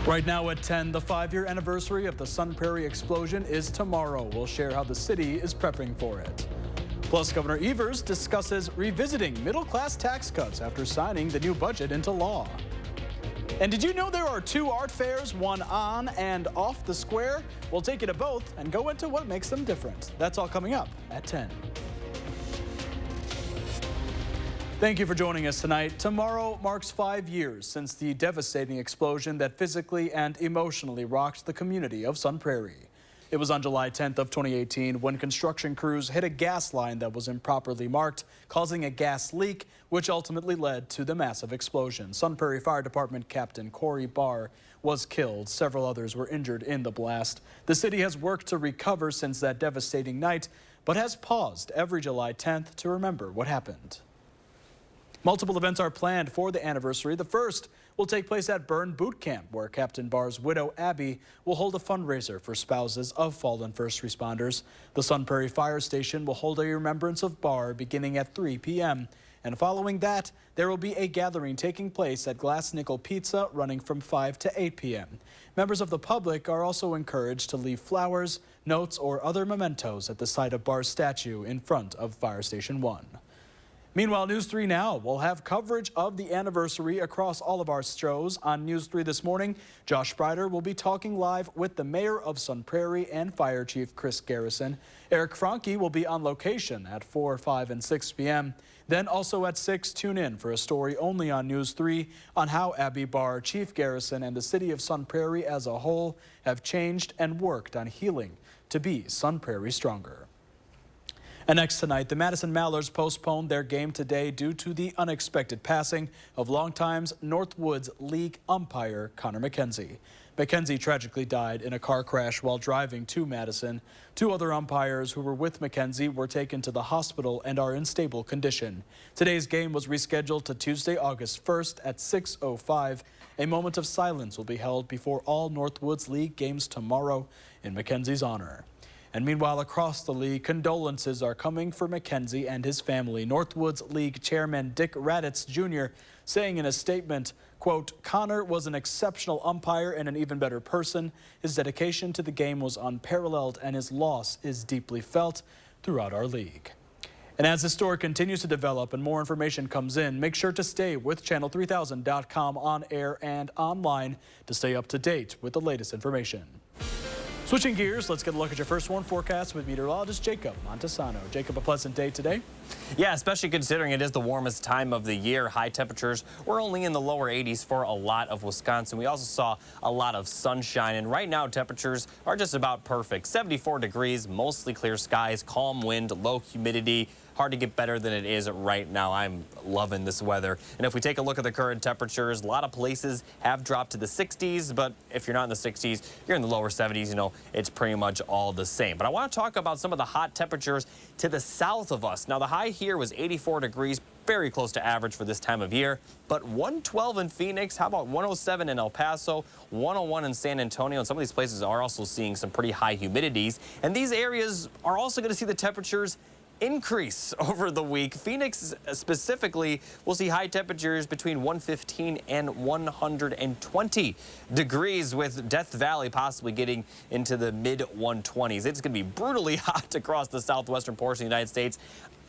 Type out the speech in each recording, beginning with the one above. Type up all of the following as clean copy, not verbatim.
Right now at 10, the 5-year anniversary of the Sun Prairie explosion is tomorrow. We'll share how the city is prepping for it. Plus, Governor Evers discusses revisiting middle-class tax cuts after signing the new budget into law. And did you know there are 2 art fairs, one on and off the square? We'll take you to both and go into what makes them different. That's all coming up at 10. Thank you for joining us tonight. Tomorrow marks 5 years since the devastating explosion that physically and emotionally rocked the community of Sun Prairie. It was on July 10th of 2018 when construction crews hit a gas line that was improperly marked, causing a gas leak, which ultimately led to the massive explosion. Sun Prairie Fire Department Captain Corey Barr was killed. Several others were injured in the blast. The city has worked to recover since that devastating night, but has paused every July 10th to remember what happened. Multiple events are planned for the anniversary. The first will take place at Burn Boot Camp, where Captain Barr's widow, Abby, will hold a fundraiser for spouses of fallen first responders. The Sun Prairie Fire Station will hold a remembrance of Barr beginning at 3 p.m. And following that, there will be a gathering taking place at Glass Nickel Pizza running from 5 to 8 p.m. Members of the public are also encouraged to leave flowers, notes, or other mementos at the site of Barr's statue in front of Fire Station 1. Meanwhile, News 3 Now will have coverage of the anniversary across all of our shows. On News 3 this morning, Josh Sprider will be talking live with the mayor of Sun Prairie and Fire Chief Chris Garrison. Eric Franke will be on location at 4, 5, and 6 p.m. Then also at 6, tune in for a story only on News 3 on how Abby Barr, Chief Garrison, and the city of Sun Prairie as a whole have changed and worked on healing to be Sun Prairie stronger. And next tonight, the Madison Mallards postponed their game today due to the unexpected passing of longtime Northwoods League umpire Connor McKenzie. McKenzie tragically died in a car crash while driving to Madison. 2 other umpires who were with McKenzie were taken to the hospital and are in stable condition. Today's game was rescheduled to Tuesday, August 1st at 6:05. A moment of silence will be held before all Northwoods League games tomorrow in McKenzie's honor. And meanwhile, across the league, condolences are coming for McKenzie and his family. Northwoods League Chairman Dick Raditz Jr. saying in a statement, quote, "Connor was an exceptional umpire and an even better person. His dedication to the game was unparalleled and his loss is deeply felt throughout our league." And as the story continues to develop and more information comes in, make sure to stay with channel3000.com on air and online to stay up to date with the latest information. Switching gears, let's get a look at your first warn forecast with meteorologist Jacob Montesano. Jacob, a pleasant day today? Yeah, especially considering it is the warmest time of the year. High temperatures were only in the lower 80s for a lot of Wisconsin. We also saw a lot of sunshine, and right now temperatures are just about perfect. 74 degrees, mostly clear skies, calm wind, low humidity. Hard to get better than it is right now. I'm loving this weather. And if we take a look at the current temperatures, a lot of places have dropped to the 60s, but if you're not in the 60s, you're in the lower 70s, you know, it's pretty much all the same. But I want to talk about some of the hot temperatures to the south of us. Now, the high here was 84 degrees, very close to average for this time of year, but 112 in Phoenix. How about 107 in El Paso, 101 in San Antonio? And some of these places are also seeing some pretty high humidities. And these areas are also going to see the temperatures increase over the week. Phoenix specifically will see high temperatures between 115 and 120 degrees, with Death Valley possibly getting into the mid-120s. It's going to be brutally hot across the southwestern portion of the United States.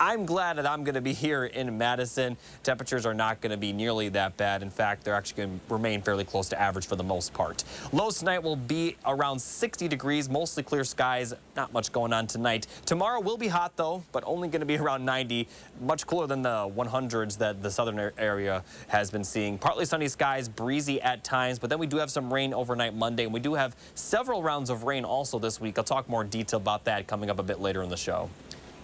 I'm glad that I'm going to be here in Madison. Temperatures are not going to be nearly that bad. In fact, they're actually going to remain fairly close to average for the most part. Lows tonight will be around 60 degrees, mostly clear skies. Not much going on tonight. Tomorrow will be hot, though, but only going to be around 90, much cooler than the 100s that the southern area has been seeing. Partly sunny skies, breezy at times, but then we do have some rain overnight Monday, and we do have several rounds of rain also this week. I'll talk more detail about that coming up a bit later in the show.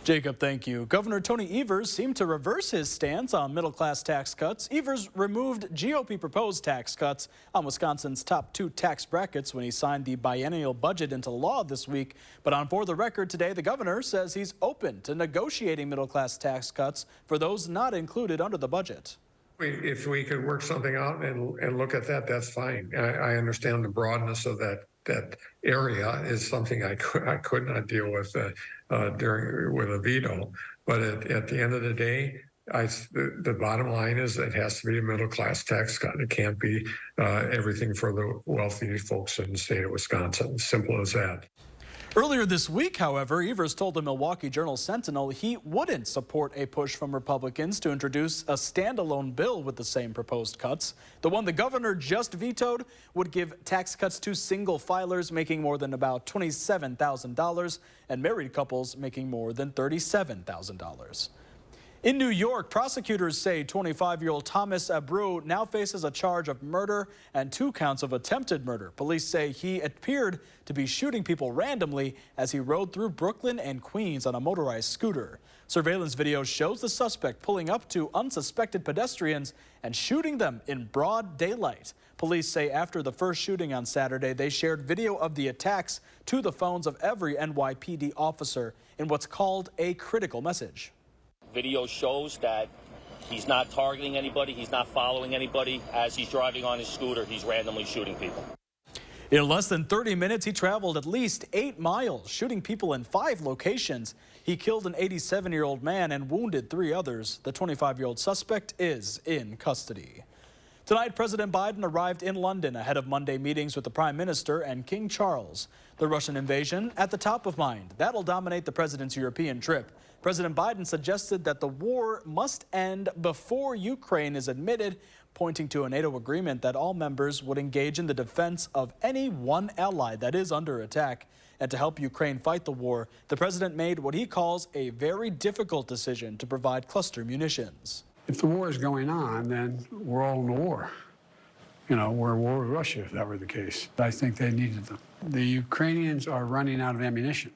Jacob, thank you. Governor Tony Evers seemed to reverse his stance on middle-class tax cuts. Evers removed GOP proposed tax cuts on Wisconsin's top 2 tax brackets when he signed the biennial budget into law this week. But on For the Record today, the governor says he's open to negotiating middle-class tax cuts for those not included under the budget. If we could work something out and look at that, that's fine. I understand the broadness of that area is something I could not deal with with a veto. But at the end of the day, The bottom line is it has to be a middle-class tax cut. It can't be everything for the wealthy folks in the state of Wisconsin. Simple as that. Earlier this week, however, Evers told the Milwaukee Journal-Sentinel he wouldn't support a push from Republicans to introduce a standalone bill with the same proposed cuts. The one the governor just vetoed would give tax cuts to single filers making more than about $27,000 and married couples making more than $37,000. In New York, prosecutors say 25-year-old Thomas Abreu now faces a charge of murder and 2 counts of attempted murder. Police say he appeared to be shooting people randomly as he rode through Brooklyn and Queens on a motorized scooter. Surveillance video shows the suspect pulling up to unsuspected pedestrians and shooting them in broad daylight. Police say after the first shooting on Saturday, they shared video of the attacks to the phones of every NYPD officer in what's called a critical message. Video shows that he's not targeting anybody, he's not following anybody. As he's driving on his scooter, he's randomly shooting people. In less than 30 minutes, he traveled at least 8 miles, shooting people in 5 locations. He killed an 87-year-old man and wounded 3 others. The 25-year-old suspect is in custody. Tonight, President Biden arrived in London ahead of Monday meetings with the Prime Minister and King Charles. The Russian invasion at the top of mind. That'll dominate the president's European trip. President Biden suggested that the war must end before Ukraine is admitted, pointing to a NATO agreement that all members would engage in the defense of any one ally that is under attack. And to help Ukraine fight the war, the president made what he calls a very difficult decision to provide cluster munitions. If the war is going on, then we're all in a war. You know, we're at war with Russia, if that were the case. I think they needed them. The Ukrainians are running out of ammunition.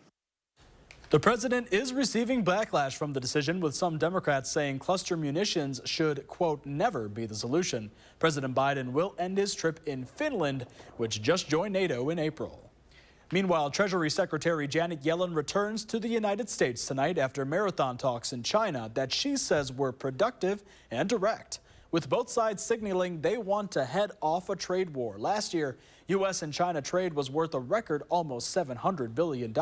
The president is receiving backlash from the decision, with some Democrats saying cluster munitions should, quote, never be the solution. President Biden will end his trip in Finland, which just joined NATO in April. Meanwhile, Treasury Secretary Janet Yellen returns to the United States tonight after marathon talks in China that she says were productive and direct, with both sides signaling they want to head off a trade war. Last year, U.S. and China trade was worth a record almost $700 billion.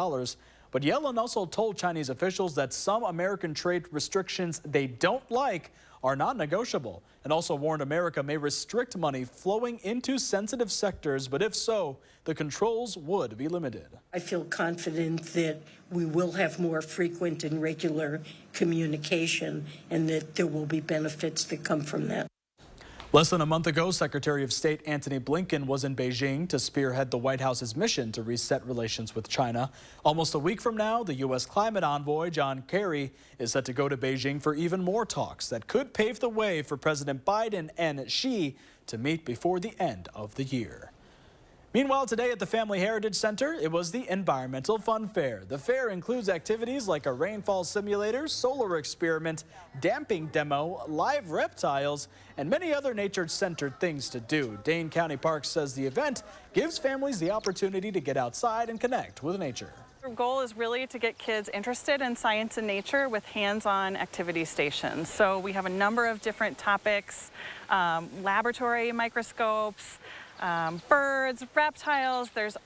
But Yellen also told Chinese officials that some American trade restrictions they don't like are non-negotiable, and also warned America may restrict money flowing into sensitive sectors, but if so, the controls would be limited. I feel confident that we will have more frequent and regular communication and that there will be benefits that come from that. Less than a month ago, Secretary of State Antony Blinken was in Beijing to spearhead the White House's mission to reset relations with China. Almost a week from now, the U.S. climate envoy, John Kerry, is set to go to Beijing for even more talks that could pave the way for President Biden and Xi to meet before the end of the year. Meanwhile, today at the Family Heritage Center, it was the Environmental Fun Fair. The fair includes activities like a rainfall simulator, solar experiment, damping demo, live reptiles, and many other nature-centered things to do. Dane County Parks says the event gives families the opportunity to get outside and connect with nature. Our goal is really to get kids interested in science and nature with hands-on activity stations. So we have a number of different topics, laboratory microscopes, birds, reptiles, there's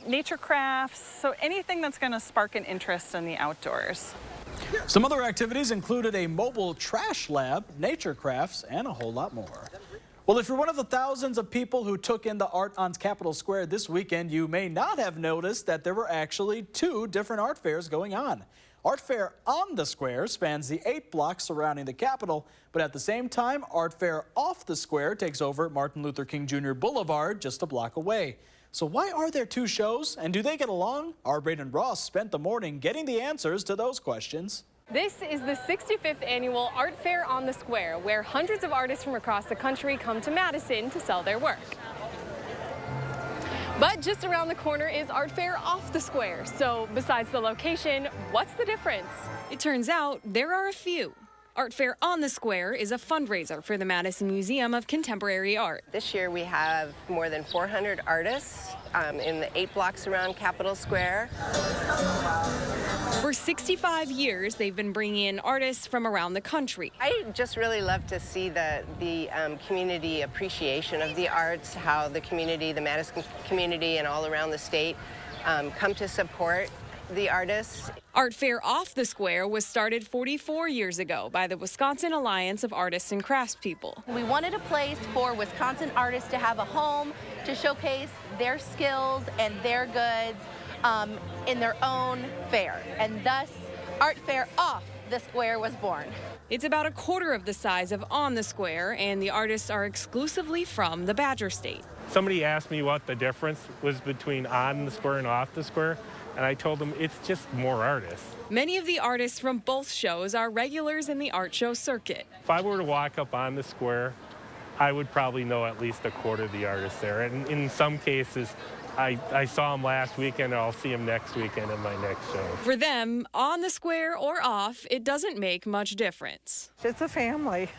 nature crafts, so anything that's going to spark an interest in the outdoors. Some other activities included a mobile trash lab, nature crafts, and a whole lot more. Well, if you're one of the thousands of people who took in the art on Capitol Square this weekend, you may not have noticed that there were actually 2 different art fairs going on. Art Fair on the square spans the 8 blocks surrounding the Capitol, but at the same time, Art Fair off the square takes over Martin Luther King Jr. Boulevard just a block away. So why are there 2 shows, and do they get along? Our Braden Ross spent the morning getting the answers to those questions. This is the 65th annual Art Fair on the Square, where hundreds of artists from across the country come to Madison to sell their work. But just around the corner is Art Fair off the square. So besides the location, what's the difference? It turns out there are a few. Art Fair on the Square is a fundraiser for the Madison Museum of Contemporary Art. This year we have more than 400 artists in the 8 blocks around Capitol Square. For 65 years, they've been bringing in artists from around the country. I just really love to see the community appreciation of the arts, how the community, the Madison community and all around the state come to support the artists. Art Fair Off the Square was started 44 years ago by the Wisconsin Alliance of Artists and Craftspeople. We wanted a place for Wisconsin artists to have a home to showcase their skills and their goods in their own fair, and thus Art Fair Off the Square was born. It's about a quarter of the size of On the Square, and the artists are exclusively from the Badger State. Somebody asked me what the difference was between On the Square and Off the Square, and I told them it's just more artists. Many of the artists from both shows are regulars in the art show circuit. If I were to walk up On the Square, I would probably know at least a quarter of the artists there. And in some cases, I saw them last weekend, and I'll see them next weekend in my next show. For them, on the square or off, it doesn't make much difference. It's a family.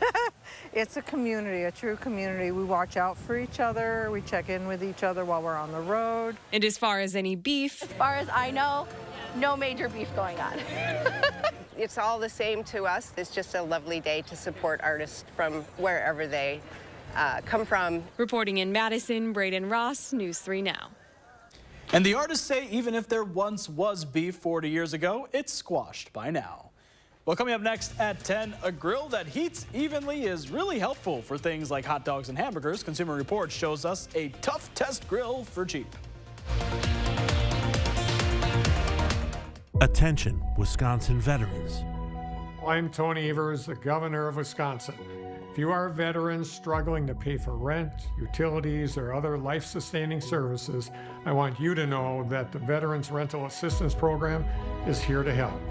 It's a community, a true community. We watch out for each other. We check in with each other while we're on the road. And as far as any beef, as far as I know, no major beef going on. It's all the same to us. It's just a lovely day to support artists from wherever they come from. Reporting in Madison, Braden Ross, News 3 Now. And the artists say even if there once was beef 40 years ago, it's squashed by now. Well, coming up next at 10, a grill that heats evenly is really helpful for things like hot dogs and hamburgers. Consumer Reports shows us a tough test grill for cheap. Attention, Wisconsin veterans. I'm Tony Evers, the governor of Wisconsin. If you are a veteran struggling to pay for rent, utilities, or other life-sustaining services, I want you to know that the Veterans Rental Assistance Program is here to help.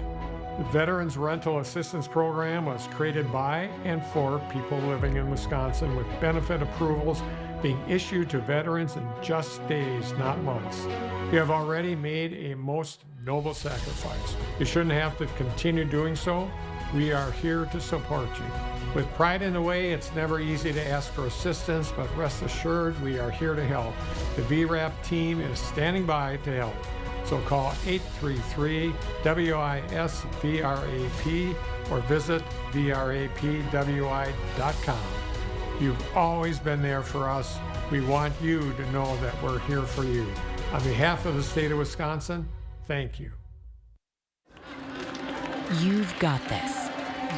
The Veterans Rental Assistance Program was created by and for people living in Wisconsin, with benefit approvals being issued to veterans in just days, not months. You have already made a most noble sacrifice. You shouldn't have to continue doing so. We are here to support you. With pride in the way, it's never easy to ask for assistance, but rest assured we are here to help. The VRAP team is standing by to help. So call 833-WISC-VRAP or visit vrapwi.com. You've always been there for us. We want you to know that we're here for you. On behalf of the state of Wisconsin, thank you. You've got this.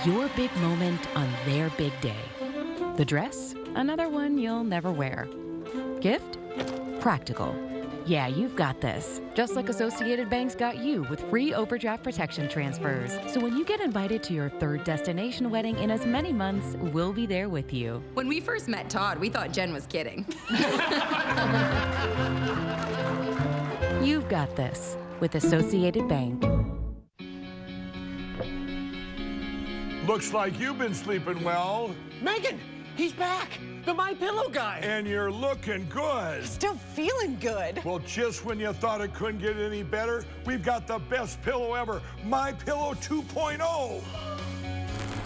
Your big moment on their big day. The dress? Another one you'll never wear. Gift? Practical. Yeah, you've got this. Just like Associated Bank's got you with free overdraft protection transfers. So when you get invited to your third destination wedding in as many months, we'll be there with you. When we first met Todd, we thought Jen was kidding. You've got this with Associated Bank. Looks like you've been sleeping well. Megan, he's back. The MyPillow guy. And you're looking good. Still feeling good. Well, just when you thought it couldn't get any better, we've got the best pillow ever, MyPillow 2.0.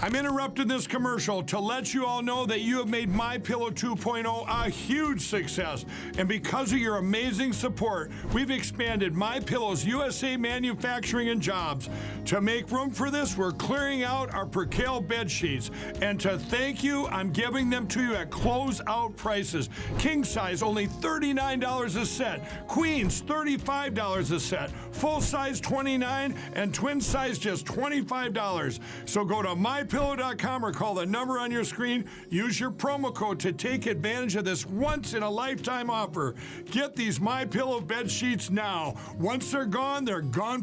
I'm interrupting this commercial to let you all know that you have made MyPillow 2.0 a huge success. And because of your amazing support, we've expanded MyPillow's USA manufacturing and jobs. To make room for this, we're clearing out our Percale bed sheets. And to thank you, I'm giving them to you at closeout prices. King size, only $39 a set. Queens, $35 a set. Full size, $29, and twin size, just $25. So go to MyPillow.com or call the number on your screen. Use your promo code to take advantage of this once-in-a-lifetime offer. Get these MyPillow bed sheets now. Once they're gone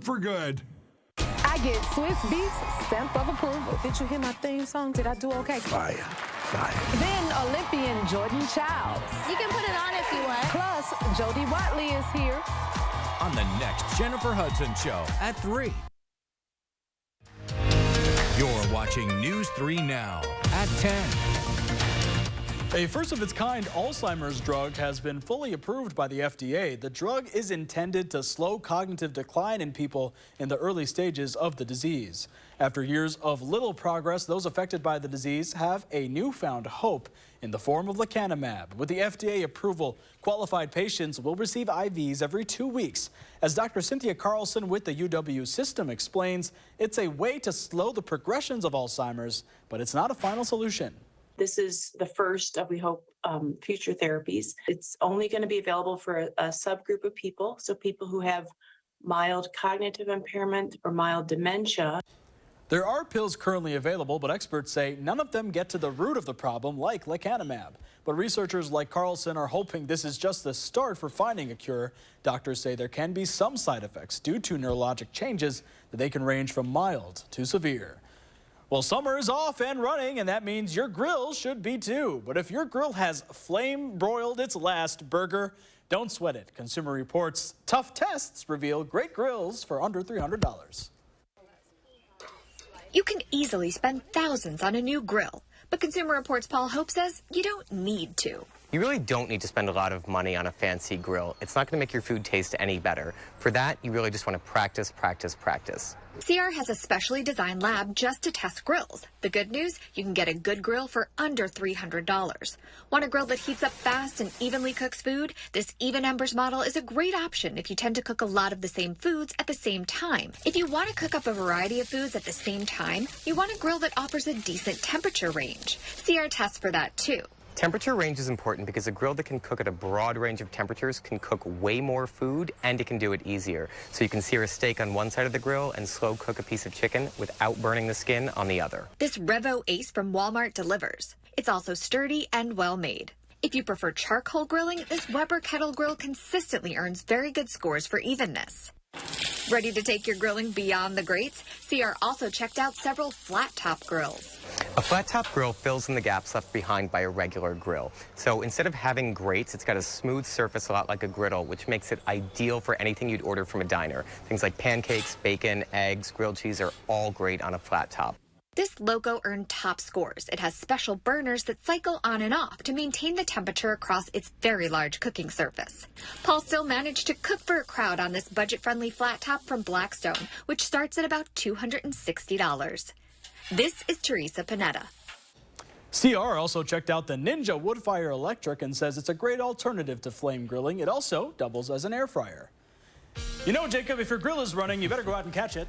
for good. I get Swiss Beats stamp of approval. Did you hear my theme song? Did I do okay? Fire. Then Olympian Jordan Childs. You can put it on if you want. Plus, Jody Watley is here. On the next Jennifer Hudson Show at 3. You're watching News 3 Now at 10. A first-of-its-kind Alzheimer's drug has been fully approved by the FDA. The drug is intended to slow cognitive decline in people in the early stages of the disease. After years of little progress, those affected by the disease have a newfound hope in the form of lecanemab. With the FDA approval, qualified patients will receive IVs every 2 weeks. As Dr. Cynthia Carlson with the UW system explains, it's a way to slow the progressions of Alzheimer's, but it's not a final solution. This is the first of, we hope, future therapies. It's only going to be available for a subgroup of people, so people who have mild cognitive impairment or mild dementia. There are pills currently available, but experts say none of them get to the root of the problem like lecanemab. But researchers like Carlson are hoping this is just the start for finding a cure. Doctors say there can be some side effects due to neurologic changes that they can range from mild to severe. Well, summer is off and running, and that means your grill should be too. But if your grill has flame-broiled its last burger, don't sweat it. Consumer Reports' tough tests reveal great grills for under $300. You can easily spend thousands on a new grill, but Consumer Reports' Paul Hope says you don't need to. You really don't need to spend a lot of money on a fancy grill. It's not going to make your food taste any better. For that, you really just want to practice, practice, practice. CR has a specially designed lab just to test grills. The good news, you can get a good grill for under $300. Want a grill that heats up fast and evenly cooks food? This Even Embers model is a great option if you tend to cook a lot of the same foods at the same time. If you want to cook up a variety of foods at the same time, you want a grill that offers a decent temperature range. CR tests for that too. Temperature range is important because a grill that can cook at a broad range of temperatures can cook way more food, and it can do it easier. So you can sear a steak on one side of the grill and slow cook a piece of chicken without burning the skin on the other. This Revo Ace from Walmart delivers. It's also sturdy and well made. If you prefer charcoal grilling, this Weber kettle grill consistently earns very good scores for evenness. Ready to take your grilling beyond the grates? CR also checked out several flat-top grills. A flat-top grill fills in the gaps left behind by a regular grill. So instead of having grates, it's got a smooth surface a lot like a griddle, which makes it ideal for anything you'd order from a diner. Things like pancakes, bacon, eggs, grilled cheese are all great on a flat top. This Loco earned top scores. It has special burners that cycle on and off to maintain the temperature across its very large cooking surface. Paul still managed to cook for a crowd on this budget-friendly flat top from Blackstone, which starts at about $260. This is Teresa Panetta. CR also checked out the Ninja Woodfire Electric and says it's a great alternative to flame grilling. It also doubles as an air fryer. You know, Jacob, if your grill is running, you better go out and catch it.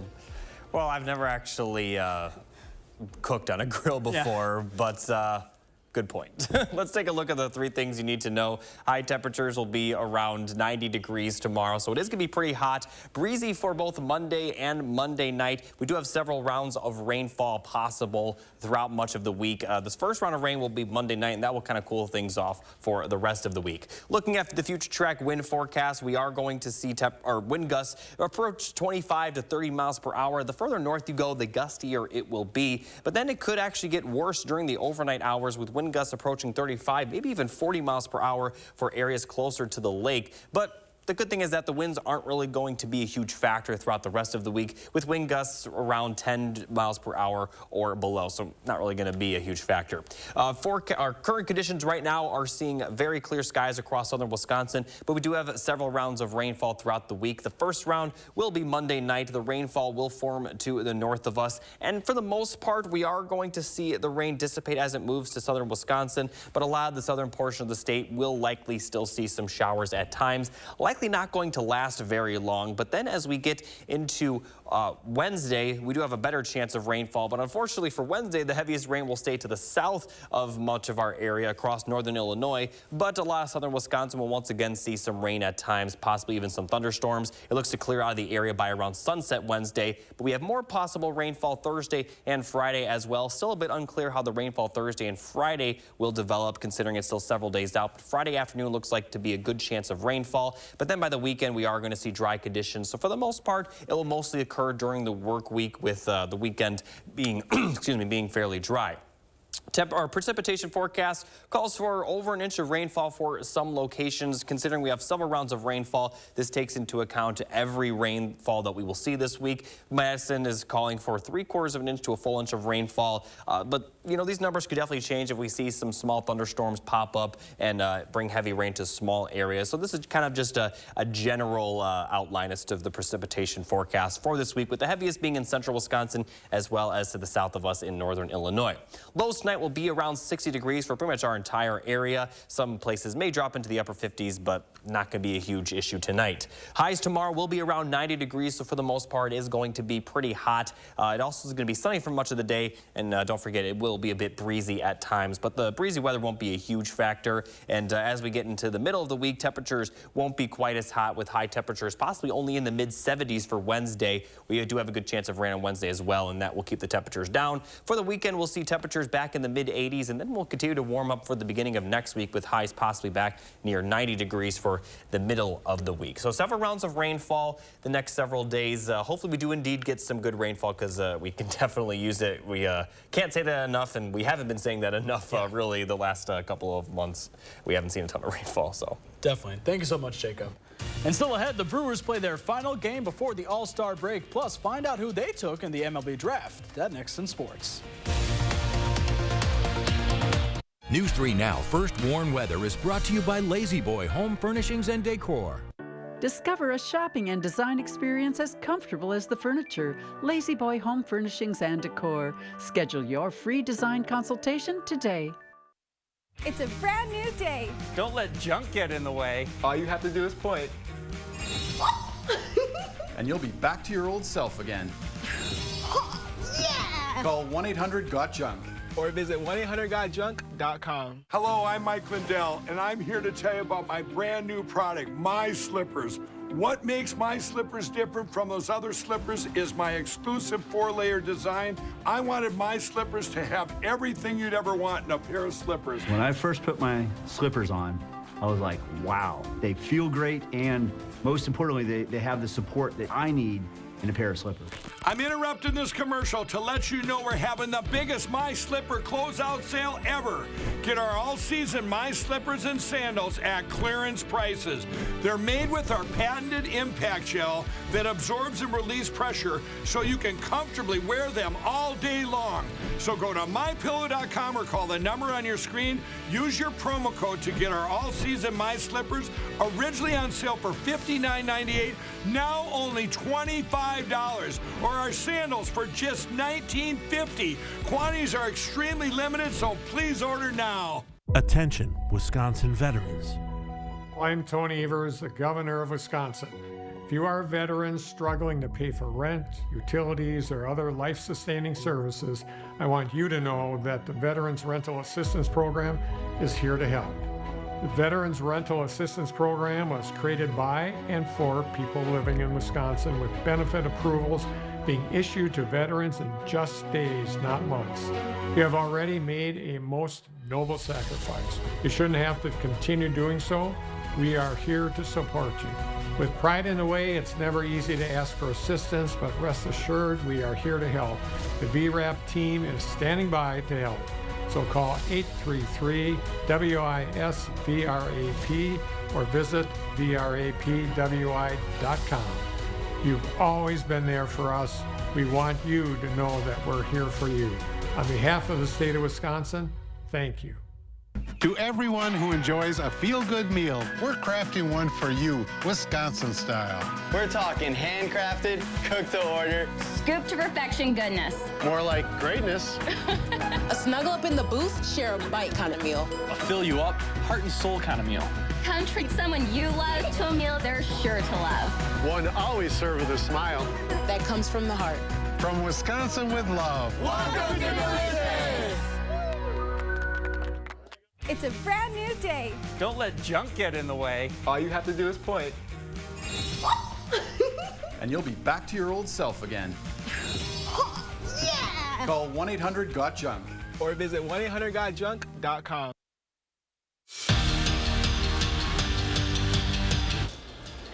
Well, I've never actually cooked on a grill before, but good point. Let's take a look at the 3 things you need to know. High temperatures will be around 90 degrees tomorrow, so it is going to be pretty hot. Breezy for both Monday and Monday night. We do have several rounds of rainfall possible throughout much of the week. This first round of rain will be Monday night, and that will kind of cool things off for the rest of the week. Looking at the future track wind forecast, we are going to see wind gusts approach 25 to 30 miles per hour. The further north you go, the gustier it will be. But then it could actually get worse during the overnight hours with wind gusts approaching 35, maybe even 40 miles per hour for areas closer to the lake. But the good thing is that the winds aren't really going to be a huge factor throughout the rest of the week, with wind gusts around 10 miles per hour or below, so not really going to be a huge factor. For our current conditions right now are seeing very clear skies across southern Wisconsin, but we do have several rounds of rainfall throughout the week. The first round will be Monday night. The rainfall will form to the north of us, and for the most part, we are going to see the rain dissipate as it moves to southern Wisconsin, but a lot of the southern portion of the state will likely still see some showers at times. Likely not going to last very long, but then as we get into Wednesday, we do have a better chance of rainfall, but unfortunately for Wednesday, the heaviest rain will stay to the south of much of our area across northern Illinois, but a lot of southern Wisconsin will once again see some rain at times, possibly even some thunderstorms. It looks to clear out of the area by around sunset Wednesday, but we have more possible rainfall Thursday and Friday as well. Still a bit unclear how the rainfall Thursday and Friday will develop, considering it's still several days out. But Friday afternoon looks like to be a good chance of rainfall, but then by the weekend, we are going to see dry conditions. So for the most part, it will mostly occur during the work week, with the weekend being, being fairly dry. Our precipitation forecast calls for over an inch of rainfall for some locations. Considering we have several rounds of rainfall, this takes into account every rainfall that we will see this week. Madison is calling for 3/4 of an inch to a full inch of rainfall. But, you know, these numbers could definitely change if we see some small thunderstorms pop up and bring heavy rain to small areas. So this is kind of just a general outline as to the precipitation forecast for this week, with the heaviest being in central Wisconsin as well as to the south of us in northern Illinois. Lows tonight will be around 60 degrees for pretty much our entire area. Some places may drop into the upper 50s, but not going to be a huge issue tonight. Highs tomorrow will be around 90 degrees, so for the most part, it is going to be pretty hot. It also is going to be sunny for much of the day, and don't forget, it will will be a bit breezy at times, but the breezy weather won't be a huge factor. And as we get into the middle of the week, temperatures won't be quite as hot, with high temperatures possibly only in the mid-70s for Wednesday. We do have a good chance of rain on Wednesday as well, and that will keep the temperatures down. For the weekend, we'll see temperatures back in the mid-80s, and then we'll continue to warm up for the beginning of next week, with highs possibly back near 90 degrees for the middle of the week. So several rounds of rainfall the next several days. Hopefully we do indeed get some good rainfall, because we can definitely use it. We can't say that enough, and we haven't been saying that enough really the last couple of months. We haven't seen a ton of rainfall, so. Definitely. Thank you so much, Jacob. And still ahead, the Brewers play their final game before the All-Star break. Plus, find out who they took in the MLB draft. That next in sports. News 3 Now First Warn Weather is brought to you by Lazy Boy Home Furnishings and Decor. Discover a shopping and design experience as comfortable as the furniture. Lazy Boy Home Furnishings and Decor. Schedule your free design consultation today. It's a brand new day. Don't let junk get in the way. All you have to do is point. And you'll be back to your old self again. Yeah! Call 1-800-GOT-JUNK. Or visit 1-800-GOT-JUNK.com. Hello, I'm Mike Lindell, and I'm here to tell you about my brand new product, My Slippers. What makes My Slippers different from those other slippers is my exclusive 4-layer design. I wanted My Slippers to have everything you'd ever want in a pair of slippers. When I first put my slippers on, I was like, wow, they feel great, and most importantly, they have the support that I need in a pair of slippers. I'm interrupting this commercial to let you know we're having the biggest My Slipper closeout sale ever. Get our all-season My Slippers and sandals at clearance prices. They're made with our patented impact gel that absorbs and releases pressure so you can comfortably wear them all day long. So go to mypillow.com or call the number on your screen. Use your promo code to get our all-season My Slippers, originally on sale for $59.98, now only $25, or our sandals for just $19.50. Quantities are extremely limited, so please order now. Attention, Wisconsin veterans. I'm Tony Evers, the governor of Wisconsin. If you are a veteran struggling to pay for rent, utilities, or other life-sustaining services, I want you to know that the Veterans Rental Assistance Program is here to help. The Veterans Rental Assistance Program was created by and for people living in Wisconsin, with benefit approvals being issued to veterans in just days, not months. You have already made a most noble sacrifice. You shouldn't have to continue doing so. We are here to support you. With pride in the way, it's never easy to ask for assistance, but rest assured we are here to help. The VRAP team is standing by to help. So call 833-WISC-VRAP or visit vrapwi.com. You've always been there for us. We want you to know that we're here for you. On behalf of the state of Wisconsin, thank you. To everyone who enjoys a feel-good meal, we're crafting one for you, Wisconsin style. We're talking handcrafted, cooked to order, scoop to perfection goodness. More like greatness. A snuggle up in the booth, share a bite kind of meal. A fill you up, heart and soul kind of meal. Come treat someone you love to a meal they're sure to love. One always served with a smile. That comes from the heart. From Wisconsin with love. Welcome to Delicious! It's a brand new day. Don't let junk get in the way. All you have to do is point. And you'll be back to your old self again. Yeah! Call 1-800-GOT-JUNK. Or visit 1-800-GOT-JUNK.com.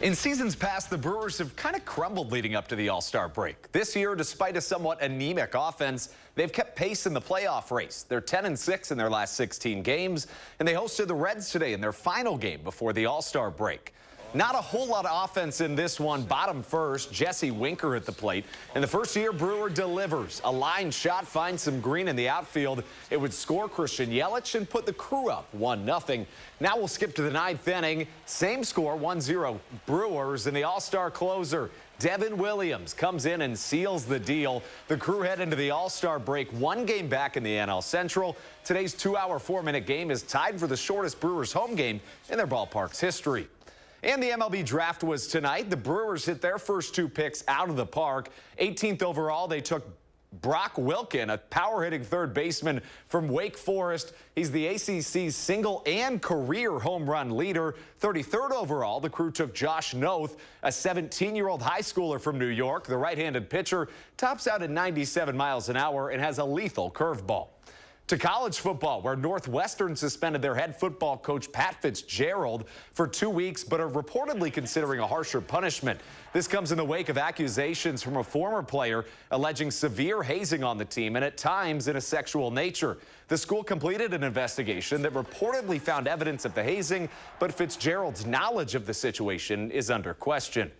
In seasons past, the Brewers have kind of crumbled leading up to the All-Star break. This year, despite a somewhat anemic offense, they've kept pace in the playoff race. They're 10-6 in their last 16 games, and they hosted the Reds today in their final game before the All-Star break. Not a whole lot of offense in this one. Bottom first, Jesse Winker at the plate. And the first-year Brewer delivers. A line shot finds some green in the outfield. It would score Christian Yelich and put the Crew up 1-0. Now we'll skip to the ninth inning. Same score, 1-0 Brewers, and the All-Star closer, Devin Williams, comes in and seals the deal. The Crew head into the All-Star break one game back in the NL Central. Today's 2-hour, 4-minute game is tied for the shortest Brewers home game in their ballpark's history. And the MLB draft was tonight. The Brewers hit their first two picks out of the park. 18th overall, they took Brock Wilkin, a power-hitting third baseman from Wake Forest. He's the ACC's single and career home run leader. 33rd overall, the Crew took Josh Noth, a 17-year-old high schooler from New York. The right-handed pitcher tops out at 97 miles an hour and has a lethal curveball. To college football, where Northwestern suspended their head football coach Pat Fitzgerald for 2 weeks, but are reportedly considering a harsher punishment. This comes in the wake of accusations from a former player alleging severe hazing on the team and at times in a sexual nature. The school completed an investigation that reportedly found evidence of the hazing, but Fitzgerald's knowledge of the situation is under question.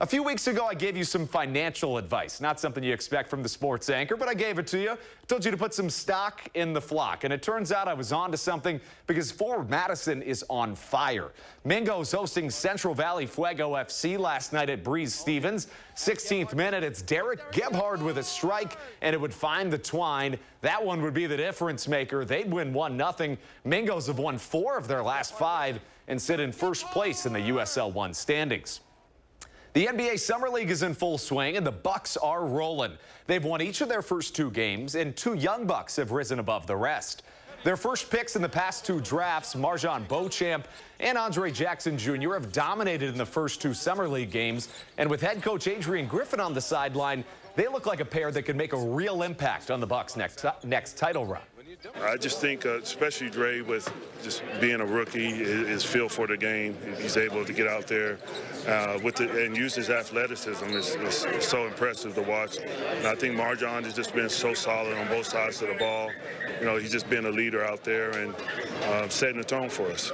A few weeks ago, I gave you some financial advice. Not something you expect from the sports anchor, but I gave it to you. I told you to put some stock in the flock. And it turns out I was on to something because forward Madison is on fire. Mingo's hosting Central Valley Fuego FC last night at Breeze Stevens. 16th minute, it's Derek Gebhard with a strike, and it would find the twine. That one would be the difference maker. They'd win 1-0. Mingos have won 4 of their last 5 and sit in first place in the USL 1 standings. The NBA Summer League is in full swing, and the Bucks are rolling. They've won each of their first 2 games, and 2 young Bucks have risen above the rest. Their first picks in the past 2 drafts, Marjon Beauchamp and Andre Jackson Jr., have dominated in the first 2 Summer League games. And with head coach Adrian Griffin on the sideline, they look like a pair that could make a real impact on the Bucks' next title run. I just think, especially Dre, with just being a rookie, his feel for the game, he's able to get out there and use his athleticism. It's so impressive to watch. And I think Marjon has just been so solid on both sides of the ball. You know, he's just been a leader out there and setting the tone for us.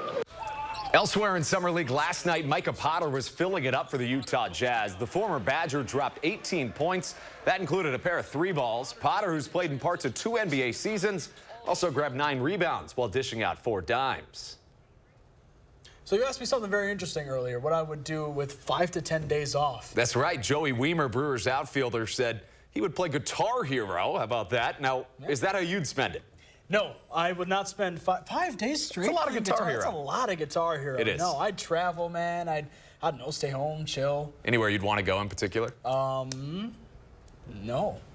Elsewhere in Summer League last night, Micah Potter was filling it up for the Utah Jazz. The former Badger dropped 18 points. That included a pair of 3 balls. Potter, who's played in parts of 2 NBA seasons, also grabbed 9 rebounds while dishing out 4 dimes. So you asked me something very interesting earlier, what I would do with 5 to 10 days off. That's right. Joey Weimer, Brewers outfielder, said he would play Guitar Hero. How about that? Now, Is that how you'd spend it? No, I would not spend 5 days straight. It's a lot of Guitar Hero. That's a lot of Guitar Hero. It is. No, I'd travel, man. I don't know, stay home, chill. Anywhere you'd want to go in particular? No,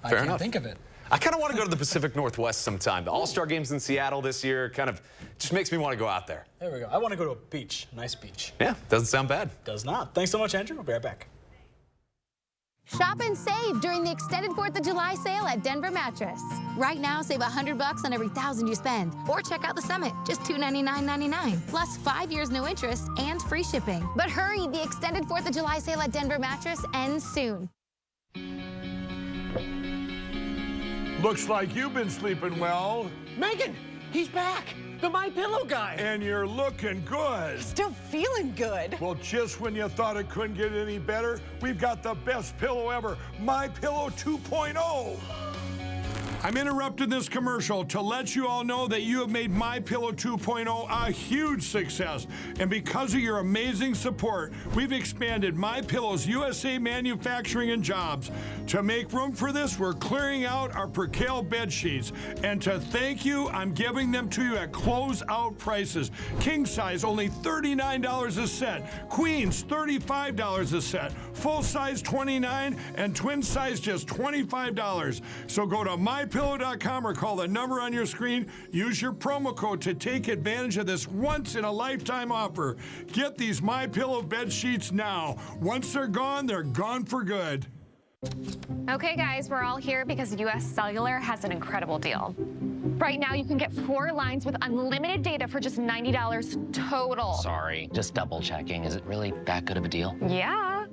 I can't think of it. I kind of want to go to the Pacific Northwest sometime. The All-Star Game's in Seattle this year kind of just makes me want to go out there. There we go. I want to go to a beach, nice beach. Yeah, doesn't sound bad. Does not. Thanks so much, Andrew. We'll be right back. Shop and save during the extended 4th of July sale at Denver Mattress. Right now, save $100 on every $1,000 you spend. Or check out the Summit, just $299.99. Plus 5 years no interest and free shipping. But hurry, the extended 4th of July sale at Denver Mattress ends soon. Looks like you've been sleeping well. Megan, he's back. The MyPillow guy. And you're looking good. Still feeling good. Well, just when you thought it couldn't get any better, we've got the best pillow ever, MyPillow 2.0. I'm interrupting this commercial to let you all know that you have made MyPillow 2.0 a huge success. And because of your amazing support, we've expanded MyPillow's USA manufacturing and jobs. To make room for this, we're clearing out our Percale bed sheets. And to thank you, I'm giving them to you at closeout prices. King size, only $39 a set. Queens, $35 a set. Full size, $29, and twin size, just $25. So go to MyPillow.com or call the number on your screen. Use your promo code to take advantage of this once-in-a-lifetime offer. Get these MyPillow bed sheets now. Once they're gone for good. Okay, guys, we're all here because US Cellular has an incredible deal. Right now, you can get 4 lines with unlimited data for just $90 total. Sorry, just double checking. Is it really that good of a deal? Yeah,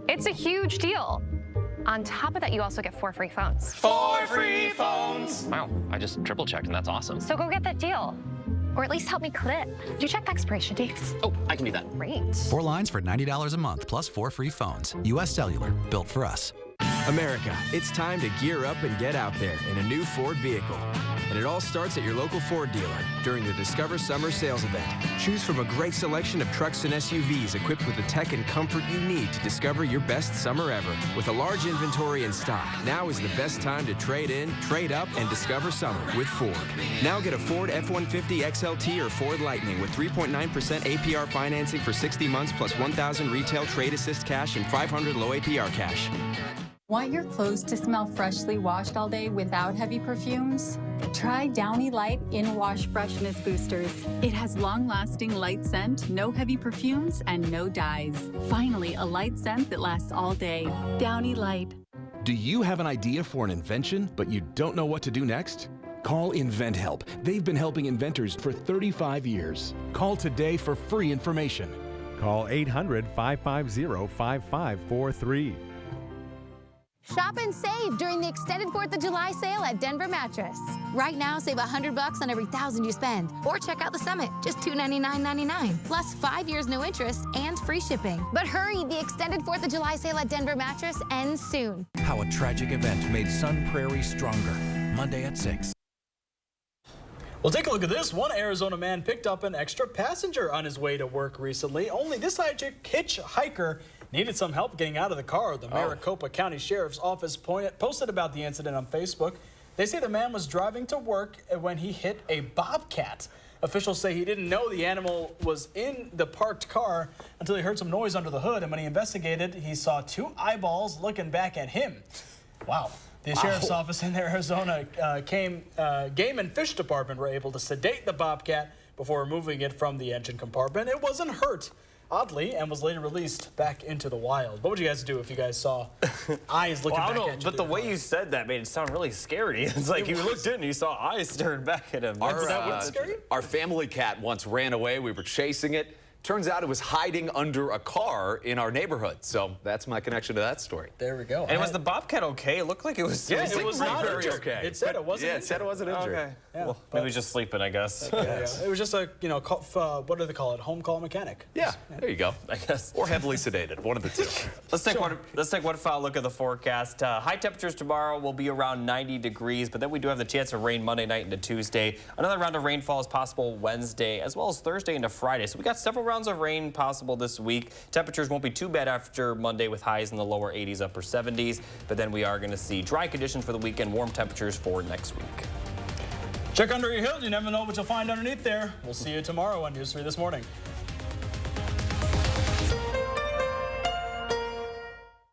it's a huge deal. On top of that, you also get 4 free phones. 4 free phones! Wow, I just triple checked and that's awesome. So go get that deal. Or at least help me clip. Do you check the expiration dates? Oh, I can do that. Great. 4 lines for $90 a month, plus 4 free phones. US Cellular, built for us. America, it's time to gear up and get out there in a new Ford vehicle. And it all starts at your local Ford dealer during the Discover Summer Sales Event. Choose from a great selection of trucks and SUVs equipped with the tech and comfort you need to discover your best summer ever. With a large inventory in stock, now is the best time to trade in, trade up, and discover summer with Ford. Now get a Ford F-150 XLT or Ford Lightning with 3.9% APR financing for 60 months plus $1,000 retail trade assist cash and $500 low APR cash. Want your clothes to smell freshly washed all day without heavy perfumes? Try Downy Light In-Wash Freshness Boosters. It has long-lasting light scent, no heavy perfumes, and no dyes. Finally, a light scent that lasts all day. Downy Light. Do you have an idea for an invention, but you don't know what to do next? Call InventHelp. They've been helping inventors for 35 years. Call today for free information. Call 800-550-5543. Shop and save during the extended 4th of July sale at Denver Mattress. Right now, save $100 on every $1,000 you spend. Or check out the Summit, just $299.99. Plus 5 years no interest and free shipping. But hurry, the extended 4th of July sale at Denver Mattress ends soon. How a tragic event made Sun Prairie stronger. Monday at 6. Well, take a look at this. One Arizona man picked up an extra passenger on his way to work recently. Only this hitchhiker needed some help getting out of the car. The Maricopa County Sheriff's Office posted about the incident on Facebook. They say the man was driving to work when he hit a bobcat. Officials say he didn't know the animal was in the parked car until he heard some noise under the hood, and when he investigated, he saw 2 eyeballs looking back at him. Wow. The Sheriff's Office in Arizona Game and Fish Department were able to sedate the bobcat before removing it from the engine compartment. It wasn't hurt, oddly, and was later released back into the wild. What would you guys do if you guys saw eyes looking back at you? But the way you said that made it sound really scary. It's like you looked in and you saw eyes staring back at him. Our family cat once ran away. We were chasing it. Turns out it was hiding under a car in our neighborhood. So that's my connection to that story. There we go. And was the bobcat okay? It looked like it was. Yeah, it was not very okay. It said it wasn't. Yeah, it said it wasn't injured. Okay. Yeah, well, maybe he's just sleeping, I guess. It was just a, what do they call it? Home call mechanic. Yeah, there you go. I guess. Or heavily sedated, one of the two. Let's take one final look at the forecast. High temperatures tomorrow will be around 90 degrees, but then we do have the chance of rain Monday night into Tuesday. Another round of rainfall is possible Wednesday, as well as Thursday into Friday. So we got several rounds of rain possible this week. Temperatures won't be too bad after Monday with highs in the lower 80s, upper 70s, but then we are going to see dry conditions for the weekend, warm temperatures for next week. Check under your hood. You never know what you'll find underneath there. We'll see you tomorrow on News 3 This Morning.